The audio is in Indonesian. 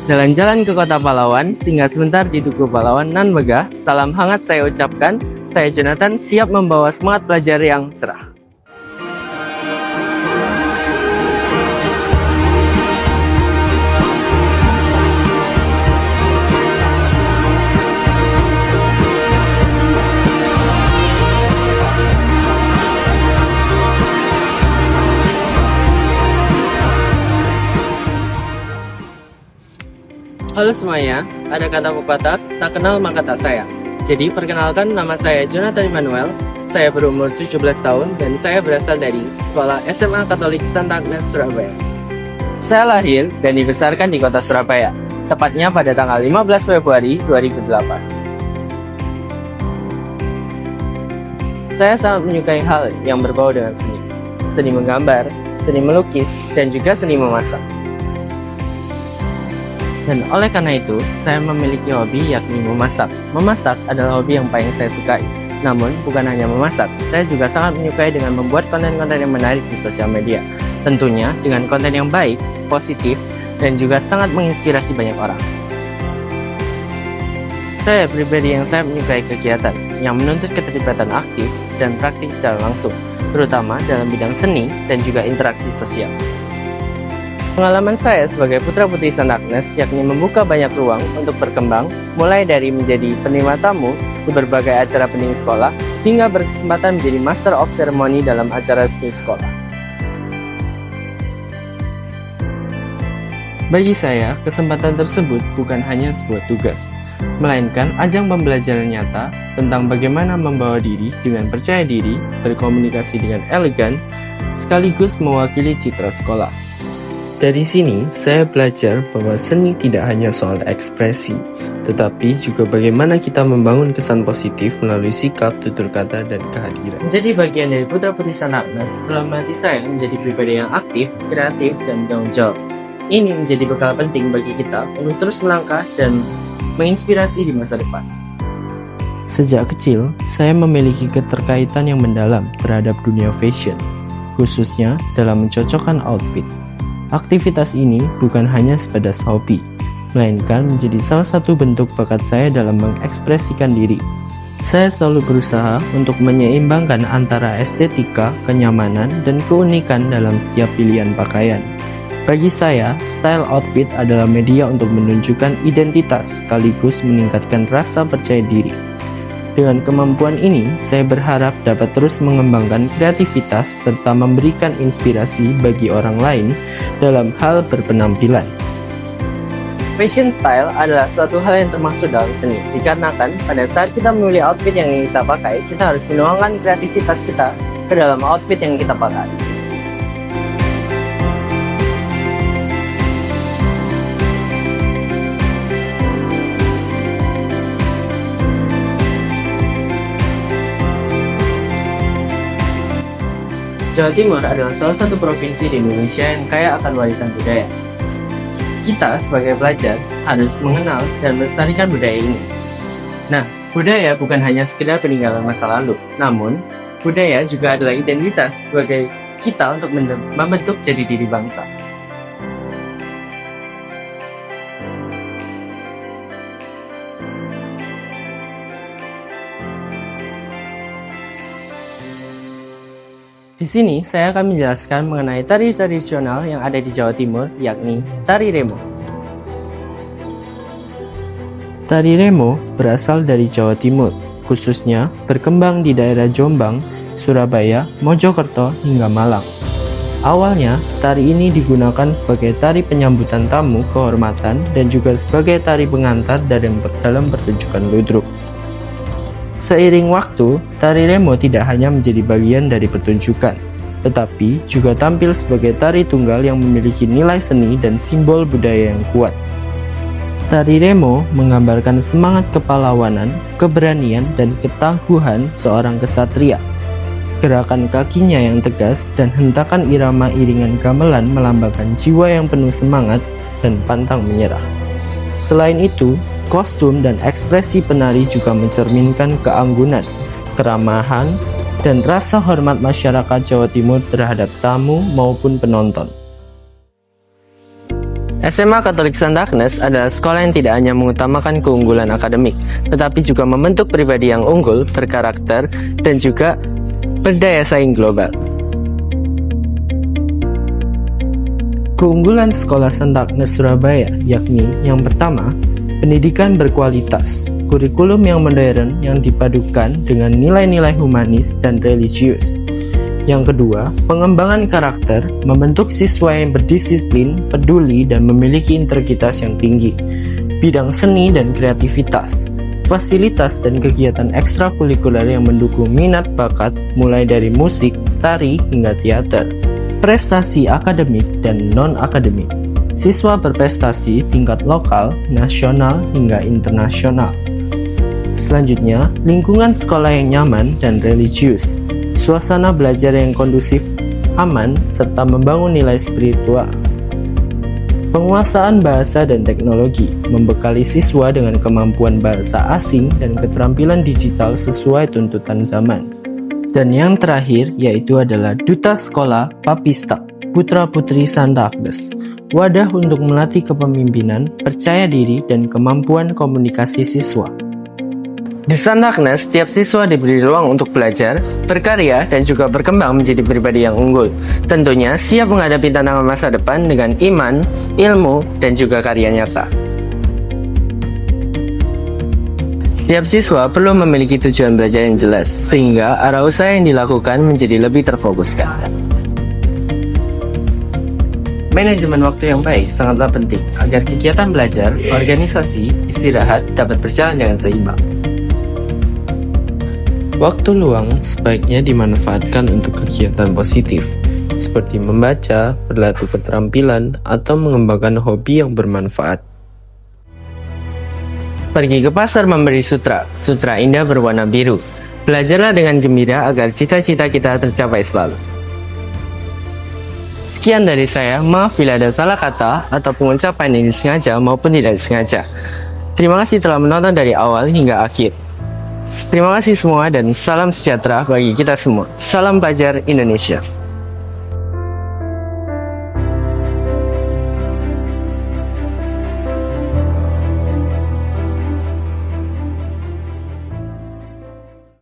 Jalan-jalan ke kota pahlawan, singgah sebentar di Tugu Pahlawan nan megah. Salam hangat saya ucapkan. Saya Jonathan, siap membawa semangat belajar yang cerah. Halo semuanya, ada kata pepatah, tak kenal maka tak sayang. Jadi perkenalkan, nama saya Jonathan Immanuel, saya berumur 17 tahun dan saya berasal dari Sekolah SMA Katolik Santa Agnes, Surabaya. Saya lahir dan dibesarkan di kota Surabaya, tepatnya pada tanggal 15 Februari 2008. Saya sangat menyukai hal yang berbau dengan seni. Seni menggambar, seni melukis, dan juga seni memasak. Dan oleh karena itu, saya memiliki hobi yakni memasak. Memasak adalah hobi yang paling saya sukai. Namun, bukan hanya memasak, saya juga sangat menyukai dengan membuat konten-konten yang menarik di sosial media. Tentunya dengan konten yang baik, positif, dan juga sangat menginspirasi banyak orang. Saya pribadi yang sangat menyukai kegiatan yang menuntut keterlibatan aktif dan praktik secara langsung, terutama dalam bidang seni dan juga interaksi sosial. Pengalaman saya sebagai putra-putri Santa Agnes yakni membuka banyak ruang untuk berkembang, mulai dari menjadi penerima tamu di berbagai acara penting sekolah, hingga berkesempatan menjadi Master of Ceremony dalam acara resmi sekolah. Bagi saya, kesempatan tersebut bukan hanya sebuah tugas, melainkan ajang pembelajaran nyata tentang bagaimana membawa diri dengan percaya diri, berkomunikasi dengan elegan, sekaligus mewakili citra sekolah. Dari sini, saya belajar bahwa seni tidak hanya soal ekspresi, tetapi juga bagaimana kita membangun kesan positif melalui sikap, tutur kata, dan kehadiran. Menjadi bagian dari putra-putri Santa Agnes telah melatih saya menjadi pribadi yang aktif, kreatif, dan bertanggung jawab. Ini menjadi bekal penting bagi kita untuk terus melangkah dan menginspirasi di masa depan. Sejak kecil, saya memiliki keterkaitan yang mendalam terhadap dunia fashion, khususnya dalam mencocokkan outfit. Aktivitas ini bukan hanya sebatas hobi, melainkan menjadi salah satu bentuk bakat saya dalam mengekspresikan diri. Saya selalu berusaha untuk menyeimbangkan antara estetika, kenyamanan, dan keunikan dalam setiap pilihan pakaian. Bagi saya, style outfit adalah media untuk menunjukkan identitas sekaligus meningkatkan rasa percaya diri. Dengan kemampuan ini, saya berharap dapat terus mengembangkan kreativitas serta memberikan inspirasi bagi orang lain dalam hal berpenampilan. Fashion style adalah suatu hal yang termasuk dalam seni, dikarenakan pada saat kita memilih outfit yang ingin kita pakai, kita harus menuangkan kreativitas kita ke dalam outfit yang kita pakai. Jawa Timur adalah salah satu provinsi di Indonesia yang kaya akan warisan budaya. Kita sebagai pelajar harus mengenal dan melestarikan budaya ini. Nah, budaya bukan hanya sekedar peninggalan masa lalu, namun budaya juga adalah identitas sebagai kita untuk membentuk jati diri bangsa. Di sini, saya akan menjelaskan mengenai tari tradisional yang ada di Jawa Timur, yakni Tari Remo. Tari Remo berasal dari Jawa Timur, khususnya berkembang di daerah Jombang, Surabaya, Mojokerto, hingga Malang. Awalnya, tari ini digunakan sebagai tari penyambutan tamu kehormatan dan juga sebagai tari pengantar dalam pertunjukan ludruk. Seiring waktu, tari Remo tidak hanya menjadi bagian dari pertunjukan, tetapi juga tampil sebagai tari tunggal yang memiliki nilai seni dan simbol budaya yang kuat. Tari Remo menggambarkan semangat kepahlawanan, keberanian, dan ketangguhan seorang kesatria. Gerakan kakinya yang tegas dan hentakan irama iringan gamelan melambangkan jiwa yang penuh semangat dan pantang menyerah. Selain itu, kostum dan ekspresi penari juga mencerminkan keanggunan, keramahan, dan rasa hormat masyarakat Jawa Timur terhadap tamu maupun penonton. SMA Katolik St. Agnes adalah sekolah yang tidak hanya mengutamakan keunggulan akademik, tetapi juga membentuk pribadi yang unggul, berkarakter, dan juga berdaya saing global. Keunggulan Sekolah St. Agnes Surabaya yakni yang pertama, pendidikan berkualitas, kurikulum yang modern yang dipadukan dengan nilai-nilai humanis dan religius. Yang kedua, pengembangan karakter, membentuk siswa yang berdisiplin, peduli, dan memiliki integritas yang tinggi. Bidang seni dan kreativitas, fasilitas dan kegiatan ekstrakurikuler yang mendukung minat bakat mulai dari musik, tari, hingga teater. Prestasi akademik dan non-akademik, siswa berprestasi tingkat lokal, nasional, hingga internasional. Selanjutnya, lingkungan sekolah yang nyaman dan religius, suasana belajar yang kondusif, aman, serta membangun nilai spiritual. Penguasaan bahasa dan teknologi, membekali siswa dengan kemampuan bahasa asing dan keterampilan digital sesuai tuntutan zaman. Dan yang terakhir yaitu adalah Duta Sekolah Papista, Putra-Putri St. Agnes, wadah untuk melatih kepemimpinan, percaya diri, dan kemampuan komunikasi siswa. Di St. Agnes, setiap siswa diberi ruang untuk belajar, berkarya, dan juga berkembang menjadi pribadi yang unggul. Tentunya siap menghadapi tantangan masa depan dengan iman, ilmu, dan juga karya nyata. Setiap siswa perlu memiliki tujuan belajar yang jelas, sehingga arah usaha yang dilakukan menjadi lebih terfokuskan. Manajemen waktu yang baik sangatlah penting agar kegiatan belajar, organisasi, istirahat dapat berjalan dengan seimbang. Waktu luang sebaiknya dimanfaatkan untuk kegiatan positif, seperti membaca, berlatih keterampilan, atau mengembangkan hobi yang bermanfaat. Pergi ke pasar memberi sutra indah berwarna biru. Belajarlah dengan gembira agar cita-cita kita tercapai selalu. Sekian dari saya, maaf bila ada salah kata atau pengucapan yang disengaja maupun tidak disengaja. Terima kasih telah menonton dari awal hingga akhir. Terima kasih semua dan salam sejahtera bagi kita semua. Salam Pelajar Indonesia.